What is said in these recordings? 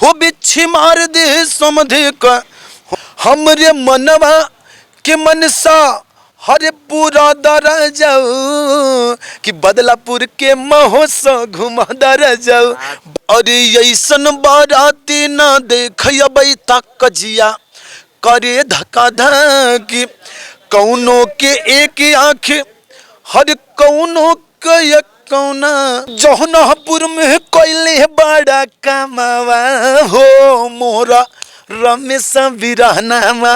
हो बिच्छी मार दे समधि का हमरे मनवा के मनसा हरे पूरा दर जाऊ कि बदलापुर के महोत्सव घुमा दर जाऊ। अरे ऐसन बाराती ना देखबै तक जिया करे धक्का धक्की कौनो के एक आँख हर कौनो के कौना जौनपुर में कोयले बड़ा कमावा हो मोरा रमेश बिरहनामा।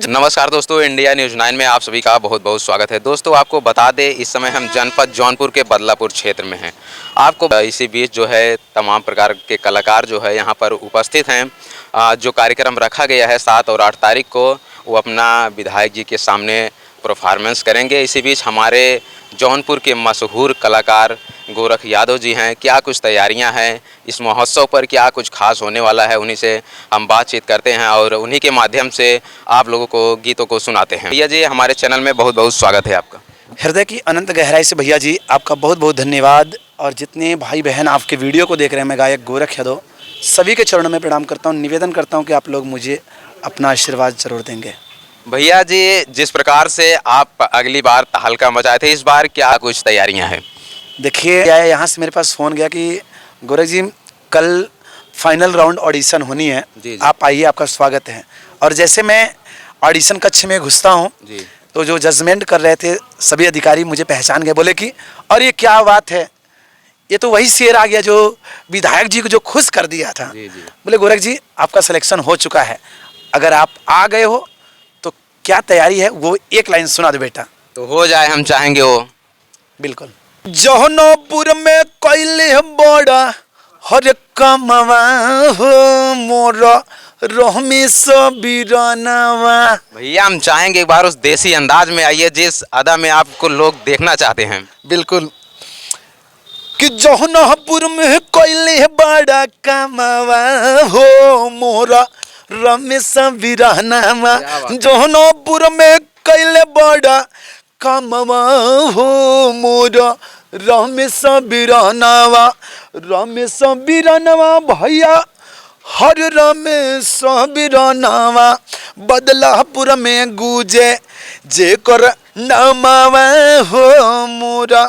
नमस्कार दोस्तों, इंडिया न्यूज़ 9 में आप सभी का बहुत बहुत स्वागत है। दोस्तों आपको बता दें, इस समय हम जनपद जौनपुर के बदलापुर क्षेत्र में हैं। आपको इसी बीच जो है तमाम प्रकार के कलाकार जो है यहाँ पर उपस्थित हैं। जो कार्यक्रम रखा गया है 7 और 8 तारीख को, वो अपना विधायक जी के सामने परफॉर्मेंस करेंगे। इसी बीच हमारे जौनपुर के मशहूर कलाकार गोरख यादव जी हैं। क्या कुछ तैयारियां हैं इस महोत्सव पर, क्या कुछ खास होने वाला है, उन्हीं से हम बातचीत करते हैं और उन्हीं के माध्यम से आप लोगों को गीतों को सुनाते हैं। भैया जी, हमारे चैनल में बहुत बहुत स्वागत है आपका। हृदय की अनंत गहराई से भैया जी आपका बहुत बहुत धन्यवाद। और जितने भाई बहन आपके वीडियो को देख रहे हैं, मैं गायक गोरख यादव सभी के चरणों में प्रणाम करता हूँ। निवेदन करता हूँ कि आप लोग मुझे अपना आशीर्वाद जरूर देंगे। भैया जी, जिस प्रकार से आप अगली बार तहलका मचाए थे, इस बार क्या कुछ तैयारियां हैं? देखिए, यहाँ से मेरे पास फ़ोन गया कि गोरख जी कल फाइनल राउंड ऑडिशन होनी है, आप आइए, आपका स्वागत है। और जैसे मैं ऑडिशन कक्ष में घुसता हूँ तो जो जजमेंट कर रहे थे सभी अधिकारी मुझे पहचान गए, बोले कि और ये क्या बात है, ये तो वही शेर आ गया जो विधायक जी को जो खुश कर दिया था। बोले गोरख जी आपका सिलेक्शन हो चुका है, अगर आप आ गए हो तो क्या तैयारी है वो एक लाइन सुना दो बेटा। तो हो जाए, हम चाहेंगे वो। बिल्कुल। जौनपुर में कोयले बड़ा हर कमवा हो मोरा रमेश बिरहनामा। भैया हम चाहेंगे एक बार उस देसी अंदाज में आइए जिस अदा में आपको लोग देखना चाहते हैं। बिल्कुल कि जौनपुर में कोयले बड़ा कमवा हो मोरा रमेश बिरहनामा। जौनपुर में कोयले बड़ा कमवा हो मोरा रमेश बिरहनामा। रमेश बिरहनामा भैया हर रमेश बिरहनामा बदलापुर में गूंजे जेकर नामावा हो मोरा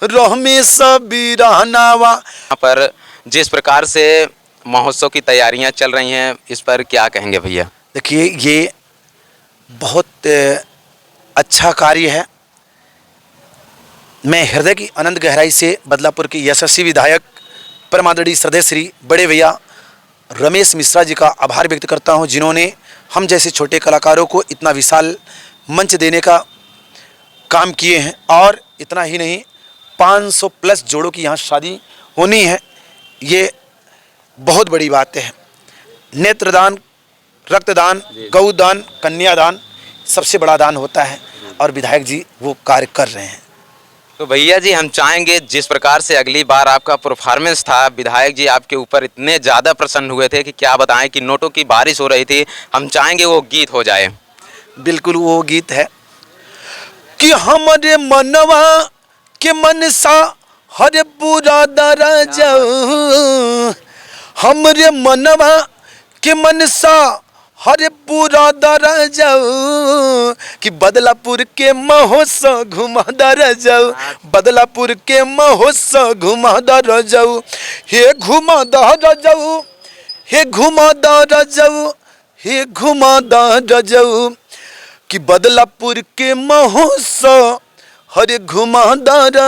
रमेश बिरहनामा। यहाँ पर जिस प्रकार से महोत्सव की तैयारियां चल रही हैं, इस पर क्या कहेंगे भैया? देखिए, ये बहुत अच्छा कार्य है। मैं हृदय की अनंत गहराई से बदलापुर के यशस्वी विधायक परमादरणीय श्रद्धेय श्री बड़े भैया रमेश मिश्रा जी का आभार व्यक्त करता हूं, जिन्होंने हम जैसे छोटे कलाकारों को इतना विशाल मंच देने का काम किए हैं। और इतना ही नहीं, 500 प्लस जोड़ों की यहाँ शादी होनी है, ये बहुत बड़ी बात है। नेत्रदान, रक्तदान, गौदान, कन्यादान सबसे बड़ा दान होता है और विधायक जी वो कार्य कर रहे हैं। तो भैया जी हम चाहेंगे जिस प्रकार से अगली बार आपका परफॉर्मेंस था, विधायक जी आपके ऊपर इतने ज़्यादा प्रसन्न हुए थे कि क्या बताएं, कि नोटों की बारिश हो रही थी। हम चाहेंगे वो गीत हो जाए। बिल्कुल, वो गीत है कि हमारे मनवा के मनसा हरे पूरा दर जाऊ। हमरे मनवा के मनसा हरे पूरा दर जाऊ कि बदलापुर के महोत्सव घुमा दर जाऊ। बदलापुर के महोत्सव घुमा दर जाऊ। हे घुमा दर जाऊ, हे घुमा दर जाऊ, हे घुमा दर जाऊ कि बदलापुर के महोत्सव हरे घुमा दर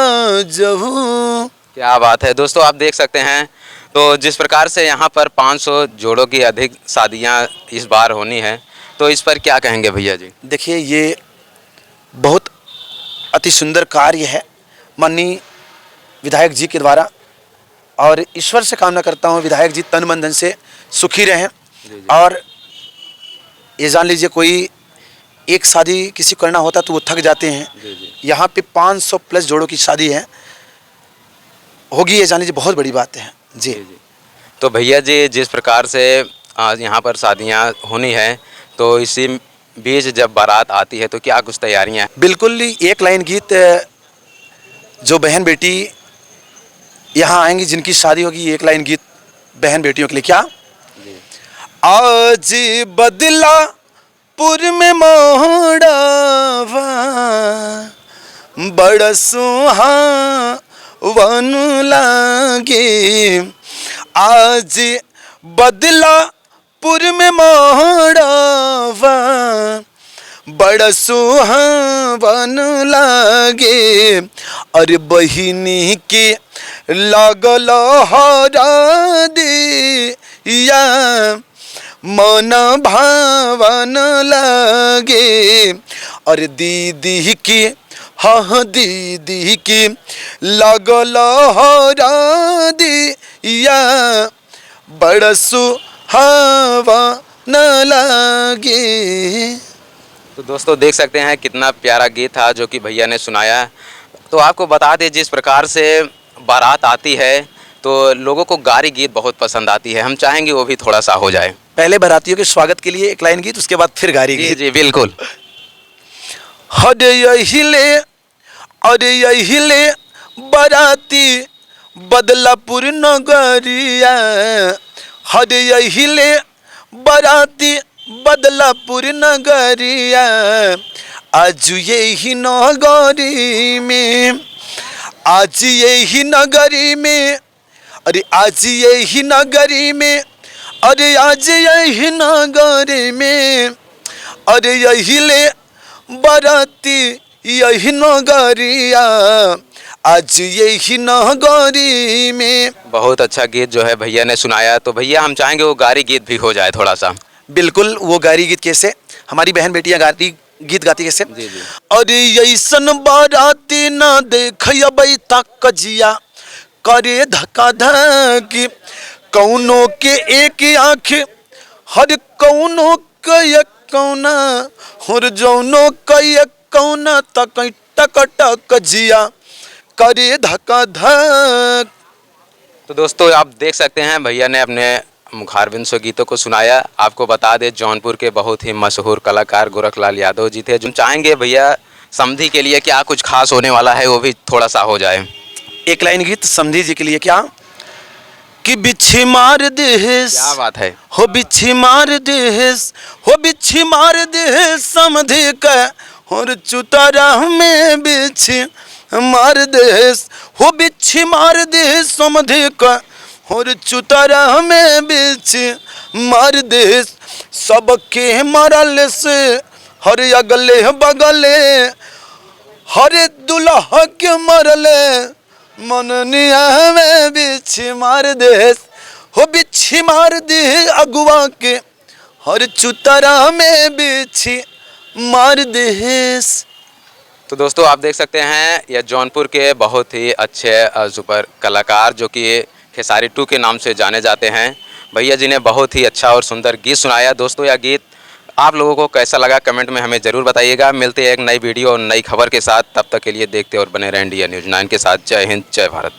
जाऊ। क्या बात है दोस्तों, आप देख सकते हैं। तो जिस प्रकार से यहाँ पर 500 जोड़ों की अधिक शादियाँ इस बार होनी है, तो इस पर क्या कहेंगे भैया जी? देखिए, ये बहुत अति सुंदर कार्य है माननीय विधायक जी के द्वारा, और ईश्वर से कामना करता हूँ विधायक जी तन मन धन से सुखी रहें। और ये जान लीजिए, कोई एक शादी किसी को करना होता तो वो थक जाते हैं, यहाँ पे 500 प्लस जोड़ों की शादी है होगी, ये जान लीजिए बहुत बड़ी बात है जी। तो भैया जी जिस प्रकार से यहाँ पर शादियाँ होनी है, तो इसी बीच जब बारात आती है तो क्या कुछ तैयारियाँ हैं? बिल्कुल, एक लाइन गीत जो बहन बेटी यहाँ आएंगी जिनकी शादी होगी, एक लाइन गीत बहन बेटियों के लिए। क्या आज बदलापुर में मोड़वा बड़ा सुहावन लागे। आज बदलापुर में मोड़वा बड़ा सुहावन लागे। अरे बहिनी के लागल हरदिया मन भावन लागे। अरे दीदी की हाँ दीदी की लागल हरदिया बड़ा सुहावन लागे। तो दोस्तों देख सकते हैं कितना प्यारा गीत था जो कि भैया ने सुनाया। तो आपको बता दें जिस प्रकार से बारात आती है तो लोगों को गारी गीत बहुत पसंद आती है। हम चाहेंगे वो भी थोड़ा सा हो जाए। पहले बारातियों के स्वागत के लिए एक लाइन गीत, उसके बाद फिर गारी जी गीत। जी बिल्कुल। अरे यही ले बाराती बदलापुर नगरिया। अरे यही ले बाराती बदलापुर नगरिया। आज यही नगरी में, आज यही नगरी में, अरे आज यही नगरी में, अरे आज यही नगरी में, अरे यही ले बाराती यही नगरिया। आज यही नगरी में। बहुत अच्छा गीत जो है भैया ने सुनाया। तो भैया हम चाहेंगे वो गारी गीत भी हो जाए थोड़ा सा। बिल्कुल, वो गारी गीत कैसे, हमारी बहन बेटियां गाती गीत गाती कैसे। जी जी। अरे ऐसन बाराती न देखबै ता कजिया करे धक्का धक्की। कौनो के एक आँख हर कौनो के एक कौना, हर जौनो के एक कौना तक टक टक जिया करे धक्का धक। तो दोस्तों आप देख सकते हैं भैया ने अपने मुखारबिंद से गीतों को सुनाया। आपको बता दें जौनपुर के बहुत ही मशहूर कलाकार गोरखलाल यादव जी थे। जो चाहेंगे भैया समधी के लिए क्या कुछ खास होने वाला है वो भी थोड़ा सा हो जाए। एक लाइन गीत समधी जी के लिए क्या कि बिच्छी मार देस। क्या बात है। हो बिच्छी मार देस, हो बिच्छी मार देस समधी का, और चुतारा में बिच्छी मार देस। हो बिच्छी मार देस समधी का, और चुतारा में बिच्छी मार देस। सबके मरल से हर अगले बगले, हर दुल्हा के मरले मननिया में बिच्छी मार देस। हो बिच्छी मार दे अगुआ के, हर चुतारा में बिच्छी मार देस। तो दोस्तों आप देख सकते हैं यह जौनपुर के बहुत ही अच्छे सुपर कलाकार जो कि खेसारी 2 के नाम से जाने जाते हैं। भैया जी ने बहुत ही अच्छा और सुंदर गीत सुनाया। दोस्तों यह गीत आप लोगों को कैसा लगा कमेंट में हमें ज़रूर बताइएगा। मिलते हैं एक नई वीडियो और नई खबर के साथ। तब तक के लिए देखते और बने रहें इंडिया न्यूज़ 9 के साथ। जय हिंद, जय भारत।